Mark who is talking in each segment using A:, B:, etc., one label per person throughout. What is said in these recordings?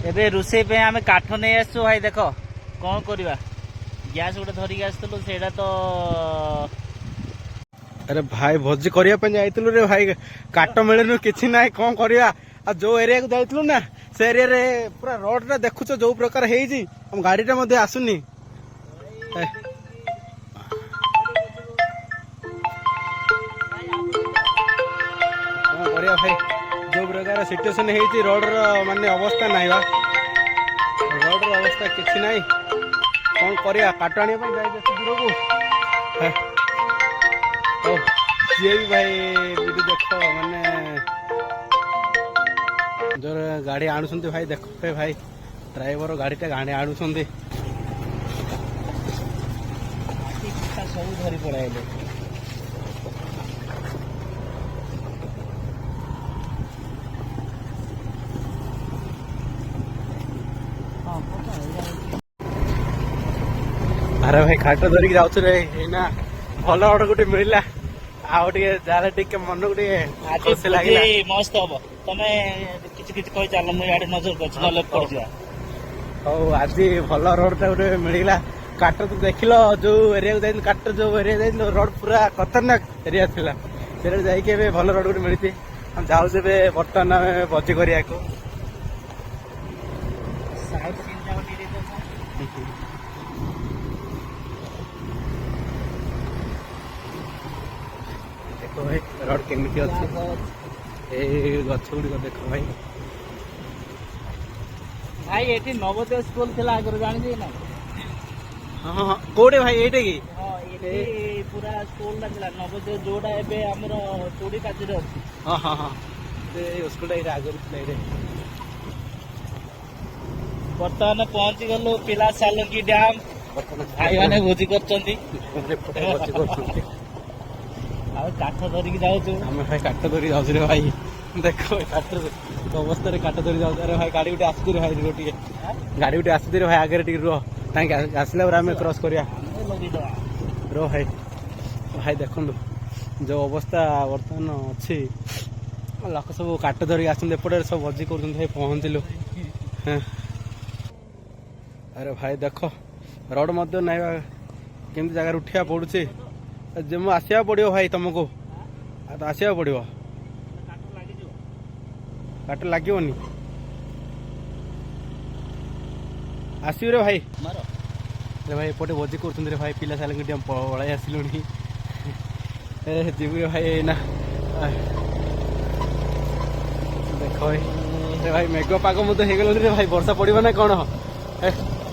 A: ଏବେ ରୋଷେଇ ପାଇଁ ଆମେ କାଠ ନେଇ ଆସିଛୁ ଭାଇ। ଦେଖ କ'ଣ କରିବା, ଗ୍ୟାସ୍ ଗୋଟେ ଧରିକି ଆସିଥିଲୁ, ସେଇଟା ତ
B: अरे भाई भोजी करने जाइलु रे भाई, काट मिलनु किसी ना कौन करवा। जो एरिया को जाइलु ना से एरिया रे पूरा रोड रे देखुच जो प्रकार है हम गाड़ीटा मध्य आसुनी। कौन करवा भाई, जो प्रकार सिचुएशन है रोड माने अवस्था नहीं बा, रोड अवस्था किसी ना कौन करवा। काट आने दूर को सी भी भाई विधि देख माने जो गाड़ी आणुंट भाई, देख भाई ड्राइवर गाड़ीटा गाड़ी आणुंट सब धरी पड़ाइले। अरे भाई खाट धरिक जाऊ ना भल ऑर्डर गोटे मिलला मन को खुशी लगे।
A: मस्त हम तमे किछि कहि चल मु याडे नजर करछ नले पड़ जा।
B: हो आज भल रोड टा गोटे मिलला। काट तो देखिल जो एरिया को जाइल, काट जो एरिया जाइल रोड पूरा खतरनाक एरिया थिला, से जाइके बे भल रोड गोटे मिलती। हम जाऊ से बर्तमान आम भोजी करिया को। देखो भाई रोड केमिति अछि, ए गछ गुडी को देखो भाई।
A: भाई एठी नवोदय स्कूल थिला आगर जानि जे ना।
B: हां हां कोडे भाई एटे की।
A: हां एठी पूरा स्कूल लागला नवोदय जोडा एबे हमरो चोडी काजरे अछि।
B: हां हां हां से स्कूल एटा आगर थिला रे।
A: वर्तमान पहुंची गलो पिला सालंकी डैम। भाई माने भोजी करचंदी,
B: भोजी करचंदी।
A: आ काठ धरिक जाउछु
B: हम भाई, काठ धरि जाउछु रे भाई। देखो काठ अवस्था रे काठ धरि जाउछु। अरे भाई गाड़ी उठे आसु रे भाई, गोटी गाड़ी उठे आसु रे भाई, आगे टिके रुह ताकि आसले और हमें क्रॉस करिया रो भाई। भाई देखंदु जो अवस्था वर्तमान अछि, लोक सब काठ धरि आसुन एपटे सब भोजी करूछन भाई। पहुंचलु अरे भाई देखो रोड मध्य नाइबा केमती जगह उठिया पड़ुछि। जब आसिया पड़ो भाई तुमको, तो आसिया पड़ो, काट लगनी आसो रे भाई। अरे भाई एपटे भोजी कर भाई, पिला साल पलि आसलु जीव रे भाई ना। देख भाई भाई मेघ पाग मत हो गल रे भाई, वर्षा पड़ो ना कौन।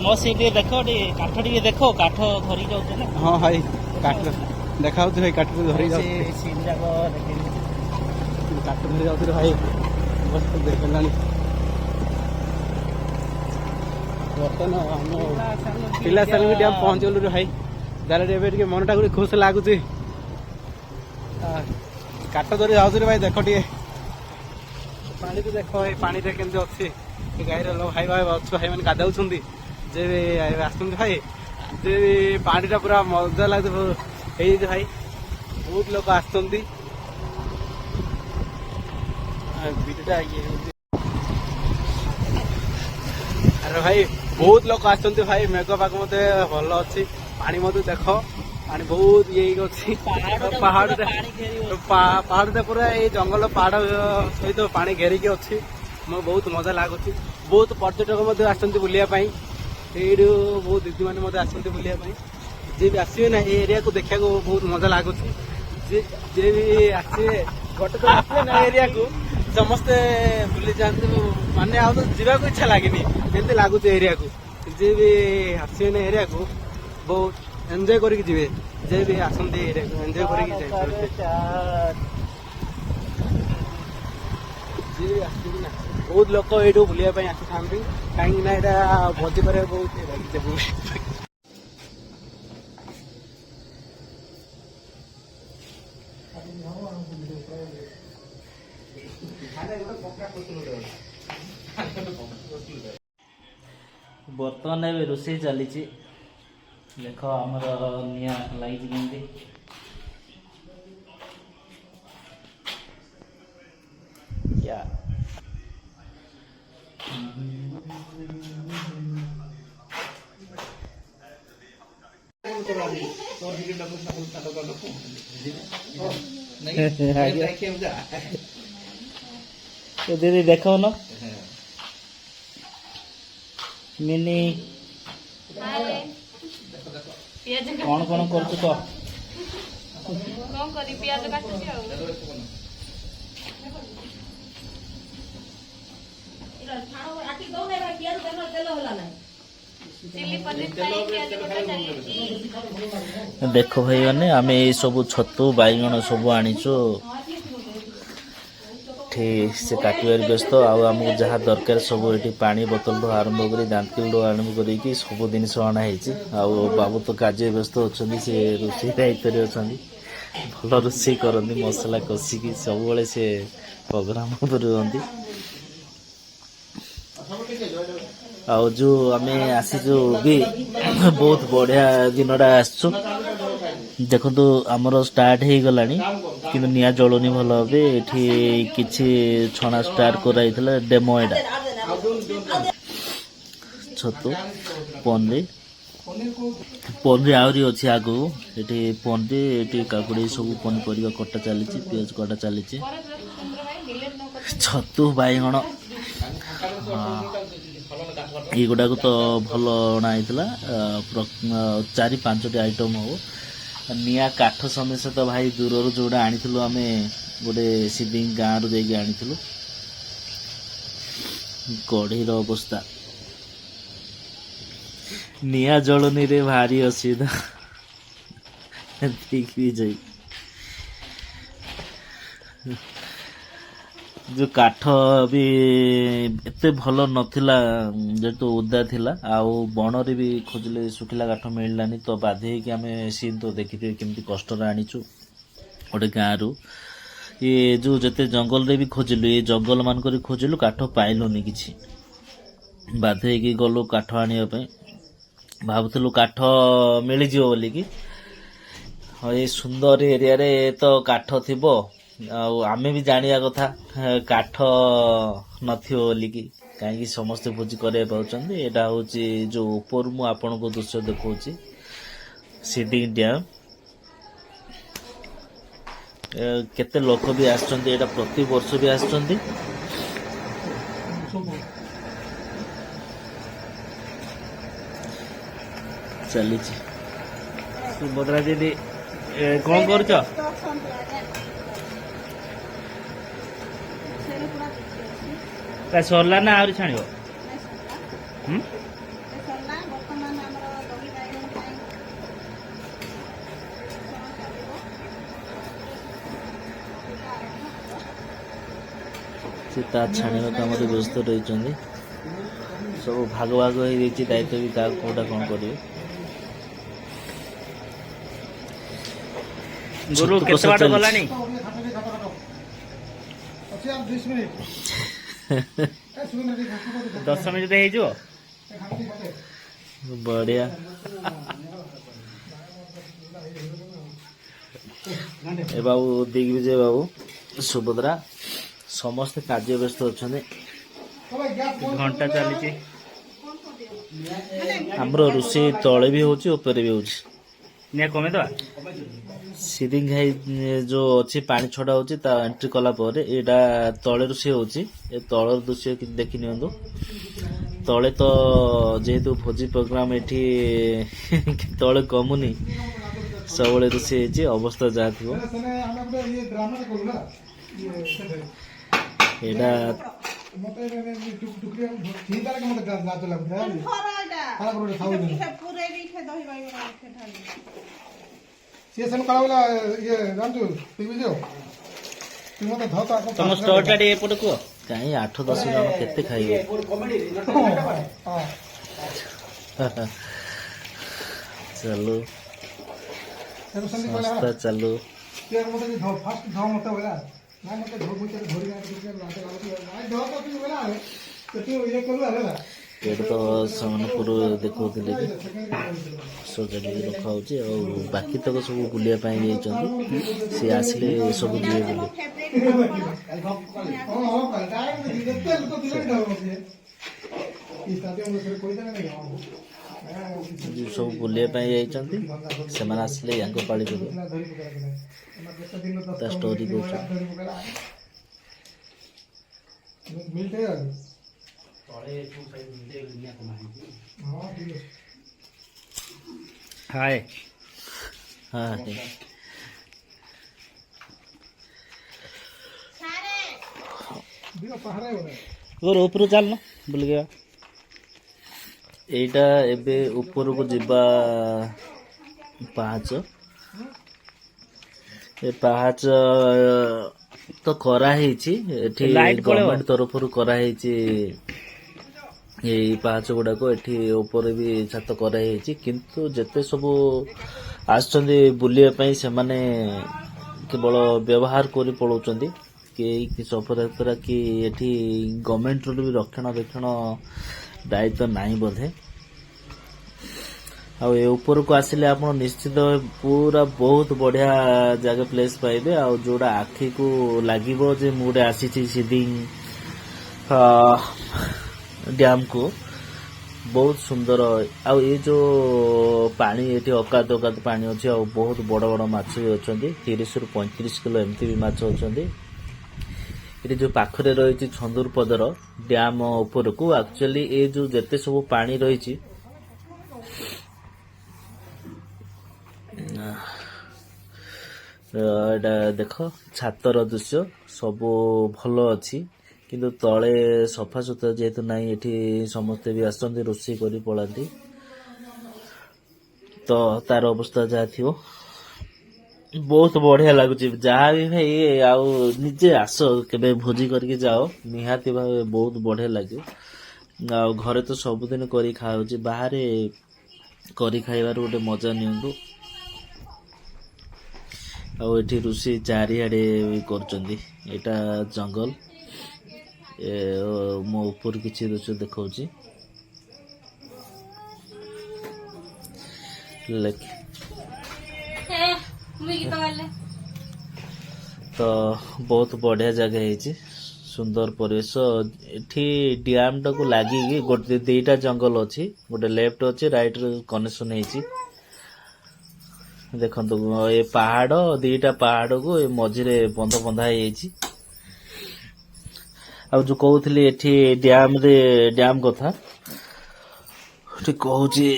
A: मो सीटे देखो काठ टी देखो, काठ धरी जाउछ ना।
B: हाँ भाई काठ देखा भाई, काठ धरी जाऊ काठ धरी जाऊ भाई। बस देखला बर्तमान पिला साल डैम पहुंचलु रे भाई। जारे मनटा गोटे खुश लगुच। काठ धरी जाऊ रे भाई। देख टे पानी तो देख भाई, पानी केमती अच्छी गाଈ भाई भाई अच्छे भाई मैंने गाधौ जे आस भाई, जे पानी पूरा मजा लगे भाई। बहुत लोग आसुँच अरे भाई बहुत लोग आसुँच भाई। मेघ पाग मत भल अच्छी, पानी मत देख पानी बहुत ये अच्छी। पहाड़ पूरा ये जंगल पहाड़ सहित पानी घेरिकी अच्छी। मैं बहुत मजा लगुच। बहुत पर्यटक आसुँच बुलायापाई, ये बहुत दीदी मैंने आसुँच बुलायापाई। जी भी आसवे ना ये एरिया को देखा बहुत मजा लगुच। जे भी आसवे गोटे तो आसवे ना एरिया को समस्ते बुली जाते, माने आ जावाक इच्छा लगे जमी लगुच एरिया को। जे भी आसवे ना एरिया को बहुत एंजॉय करके जीवे, जे भी आसते एरिया को एंजॉय करके बहुत लोक ये बुलायापाई आसी था कहीं भोजी कर बहुत
A: बर्तमान ए रोषे चली देख आमर निया लगी केमती क्या तो दीदी देखो ना मिनी कौन कौन कर
C: कौन करी पियाज काटुची आ चिल्ली पनीर ପାଇଁ ପିଆଜ କଟା ଚାଲିଛି।
A: देख भाई मैंने आम ये सब छतु बैगण सब आनीचु ठीक से काटवार व्यस्त आमको जहाँ दरकार सब ये पानी बोतल रू आरंभ कर दांतकिल आरंभ कर सब जिन अणाई बाबू तो कार्य व्यस्त अच्छा सी रोषे दायित्व अच्छा भल रोषे करती मसला कषिकी सब से प्रोग्राम रुहति आ जो आम आसीचु भी बहुत बढ़िया दिनटा आसचु देखो आमर स्टार्ट हो गला कि निया जलुनी भल भी ये किसी छणा स्टार्ट कराई डेमो एटा छतु पनीर पनीर आहरी अच्छी आगू ये पनीर ये काकुड़ी सब पनीपरिया कटा चली पियाज कटा चली छतु बैगण युगुड़ा तो भल अणाई 4-5 आइटम हो निया काठ समस्या तो भाई दूर जोड़ा आनी आम गोटे सीधी गाँव रू जा आनी कढ़ईर अवस्था निया जलनी रे भारी असुविधा ठीक भी जाई जो काठ भी एते भल नथिला जेतु उदा थिला आउ बणरे भी खोजले सुखिला काठ मिललानी तो बाध्य कि आम सीन तो देखिथे केमती कष्ट आनीचु गोटे गाँव रू ये जो जते जंगल रे भी खोजिलु ये जंगल मानक खोजिलु काठ पाइलुनी किछि बाध्य कि गलु काठ आनिया पे भाबुथलु काठ मिल जिवो बोली कि ये सुंदर एरिया रे तो काठ थिबो आमे भी जानिया कथा काठ नथियो बोलिकी कहीं समस्ते भोजी करे पाउछन्ती एटा होची जो ऊपर मु आपन को दृश्य देखौची सीडिंग डैम केते लोक भी आछन्ती एटा प्रति वर्ष भी आछन्ती चली सुभद्रा दीदी कौन करछ सरला ना आहरी छाणियो छाणिया काम व्यस्त रही सब भाग भाग हो दायित्व भी क्या कौटा कौन कर गुरु केते बाट गलानी 10 मिनिट हो बढ़िया ए बाबू दिग्विजय बाबू सुभद्रा समस्त कार्य व्यस्त अच्छा घंटा चली हमरो रोषे तले भी होची ऊपर भी होची ने कमे दवा सीडिंग घाई जो अच्छी पानी छड़ा होची ता एंट्री कला पर एटा तले रोषे होची ए तलर दृश्य कि देखि नियंदो तले तो जेहेतु भोजी प्रोग्राम एठी तले कमुनी सबले रोषे हेची अवस्था जा थिबो एटा तुम स्टोर एपट कह कहीं 8-10 जन केते खाइबे चलो संस्था चलो पेट तो सम्पूर देखा सजाड़ी रखा बाकी तक सब बुलायाई सी आसिले सब जीवे ଯୋଉ ସବୁ ବୁଲିବା ପାଇଁ ଯାଇଛନ୍ତି ସେମାନେ ଆସିଲେ ୟାଙ୍କ ପାଳି କରିବେ। ତା ଷ୍ଟୋରି କହୁଛନ୍ତି।
B: हाय
A: हाँ
B: और ऊपर चल ना बुल गया
A: ଏଇଟା ଏବେ ଉପରକୁ ଯିବା ପାହାଚ। ଏ ପାହାଚ ତ କରାହେଇଛି ଏଠି ଗଭର୍ଣ୍ଣମେଣ୍ଟ ତରଫରୁ କରାହେଇଛି। ଏଇ ପାହାଚ ଗୁଡାକ ଏଠି ଉପରେ ବି ଛାତ କରାହେଇଛି, କିନ୍ତୁ ଯେତେ ସବୁ ଆସୁଛନ୍ତି ବୁଲିବା ପାଇଁ ସେମାନେ କେବଳ ବ୍ୟବହାର କରି ପଳାଉଛନ୍ତି। କେହି ସଫାସୁତୁରା କି ଏଠି ଗଭର୍ଣ୍ଣମେଣ୍ଟର ବି ରକ୍ଷଣାବେକ୍ଷଣ ଦାୟିତ୍ୱ ନାହିଁ ବୋଧେ। ଆଉ ଏ ଉପରକୁ ଆସିଲେ ଆପଣ ନିଶ୍ଚିତ ପୁରା ବହୁତ ବଢିଆ ଜାଗା ପ୍ଲେସ୍ ପାଇବେ। ଆଉ ଯୋଉଟା ଆଖିକୁ ଲାଗିବ ଯେ ମୁଁ ଗୋଟେ ଆସିଛି ସିଦିଂ ଡ୍ୟାମକୁ, ବହୁତ ସୁନ୍ଦର। ଆଉ ଏ ଯୋଉ ପାଣି ଏଠି ଅକାତ ଅକାତ ପାଣି ଅଛି, ଆଉ ବହୁତ ବଡ ବଡ ମାଛ ବି ଅଛନ୍ତି। 30 ରୁ 35 କିଲୋ ଏମିତି ବି ମାଛ ଅଛନ୍ତି। ଏଠି ଯୋଉ ପାଖରେ ରହିଛି ଛନ୍ଦୁରପଦର ଡ୍ୟାମ ଉପରକୁ, ଆକ୍ଚୁଆଲି ଏ ଯୋଉ ଯେତେ ସବୁ ପାଣି ରହିଛି ଏଇଟା ଦେଖ ଛାତର ଦୃଶ୍ୟ ସବୁ ଭଲ ଅଛି, କିନ୍ତୁ ତଳେ ସଫାସୁତୁରା ଯେହେତୁ ନାହିଁ, ଏଠି ସମସ୍ତେ ବି ଆସନ୍ତି ରୋଷେଇ କରି ପଳାନ୍ତି, ତ ତାର ଅବସ୍ଥା ଯାହା ଥିବ। ବହୁତ ବଢିଆ ଲାଗୁଛି। ଯାହା ବି ଭାଇ ଆଉ ନିଜେ ଆସ କେବେ ଭୋଜି କରିକି ଯାଅ, ନିହାତି ଭାବେ ବହୁତ ବଢିଆ ଲାଗିବ। ଆଉ ଘରେ ତ ସବୁଦିନ କରି ଖାଉଛି, ବାହାରେ କରି ଖାଇବାର ଗୋଟେ ମଜା ନିଅନ୍ତୁ। ଆଉ ଏଠି ରୋଷେଇ ଚାରିଆଡେ ବି କରୁଛନ୍ତି। ଏଇଟା ଜଙ୍ଗଲ, ମୋ ଉପରେ କିଛି ଦୃଶ୍ୟ ଦେଖଉଛି। ତ ବହୁତ ବଢିଆ ଜାଗା ହେଇଛି, ସୁନ୍ଦର ପରିବେଶ। ଏଠି ଡ୍ୟାମ ଟାକୁ ଲାଗିକି ଗୋଟେ ଦିଟା ଜଙ୍ଗଲ ଅଛି, ଗୋଟେ ଲେଫ୍ଟ ଅଛି, ରାଇଟ ରେ କନେକ୍ସନ ହେଇଛି। ଦେଖନ୍ତୁ ଏ ପାହାଡ, ଦିଟା ପାହାଡକୁ ଏ ମଝିରେ ବନ୍ଧ ବନ୍ଧା ହେଇଯାଇଛି। ଆଉ ଯୋଉ କହୁଥିଲି ଏଠି ଡ୍ୟାମ କଥା ଏଠି କହୁଛି,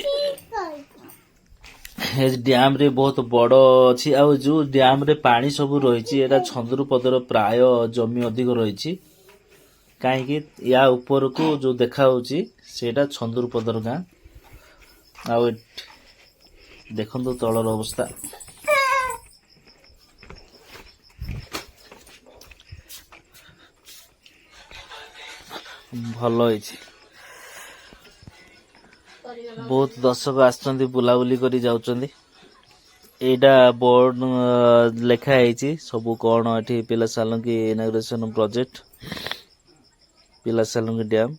A: ଡ୍ୟାମ ରେ ବହୁତ ବଡ ଅଛି। ଆଉ ଯୋଉ ଡ୍ୟାମ ରେ ପାଣି ସବୁ ରହିଛି, ଏଟା ଛନ୍ଦୁରପଦର ପ୍ରାୟ ଜମି ଅଧିକ ରହିଛି। କାହିଁକି ୟା ଉପରକୁ ଯୋଉ ଦେଖା ହଉଛି ସେଇଟା ଛନ୍ଦୁରପଦର ଗାଁ। ଆଉ ଦେଖନ୍ତୁ ତଳର ଅବସ୍ଥା, ଭଲ ହେଇଛି। ବହୁତ ଦର୍ଶକ ଆସିଛନ୍ତି, ବୁଲାବୁଲି କରି ଯାଉଛନ୍ତି। ଏଇଟା ବୋର୍ଡ ଲେଖା ହେଇଛି ସବୁ କଣ ଏଠି Pilasalunki inauguration project, Pilasalunki dam.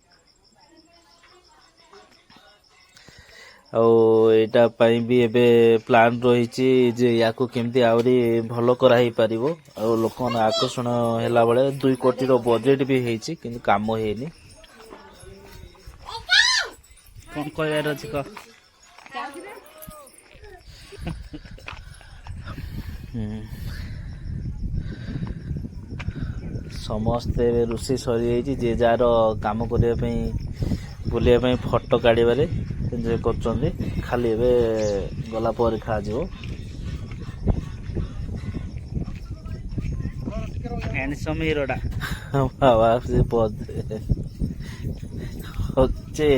A: ଆଉ ଏଇଟା ପାଇଁ ବି ଏବେ ପ୍ଲାନ ରହିଛି ଯେ ୟାକୁ କେମିତି ଆହୁରି ଭଲ କରାହେଇ ପାରିବ। ଆଉ ଲୋକମାନେ ଆକର୍ଷଣ ହେଲା ବେଳେ 2 କୋଟିର ବଜେଟ ବି ହେଇଛି, କିନ୍ତୁ କାମ ହେଇନି।
B: कौन कहबार अछि कह
A: ସମସ୍ତେ ରୋଷେଇ ସରିଯାଇଛି, ଯେ ଯାହାର କାମ କରିବା ପାଇଁ ବୁଲିବା ପାଇଁ ଫଟୋ କାଢିବାରେ ଏନ୍ଜୟ କରୁଛନ୍ତି। ଖାଲି ଏବେ ଗଲା ପରେ ଖାଯିବ।
B: हैंडसम हीरोडा
A: বাবা সে পদ হচ্ছে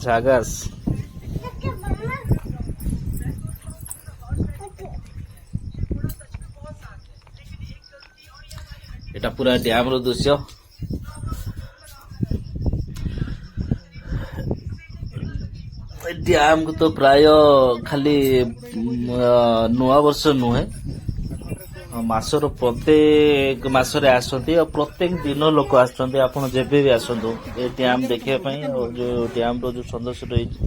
A: ঝাগাস। এটা পুরা ড্যাম র দৃশ্য। ଡ୍ୟାମ କୁ ତ ପ୍ରାୟ ଖାଲି ନୂଆ ବର୍ଷ ନୁହେଁ, ମାସର ପ୍ରତ୍ୟେକ ମାସରେ ଆସନ୍ତି। ଆଉ ପ୍ରତ୍ୟେକ ଦିନ ଲୋକ ଆସୁଛନ୍ତି। ଆପଣ ଯେବେ ବି ଆସନ୍ତୁ ଏ ଡ୍ୟାମ ଦେଖିବା ପାଇଁ। ଆଉ ଯୋଉ ଡ୍ୟାମ ର ଯୋଉ ସଦସ୍ୟ ରହିଛି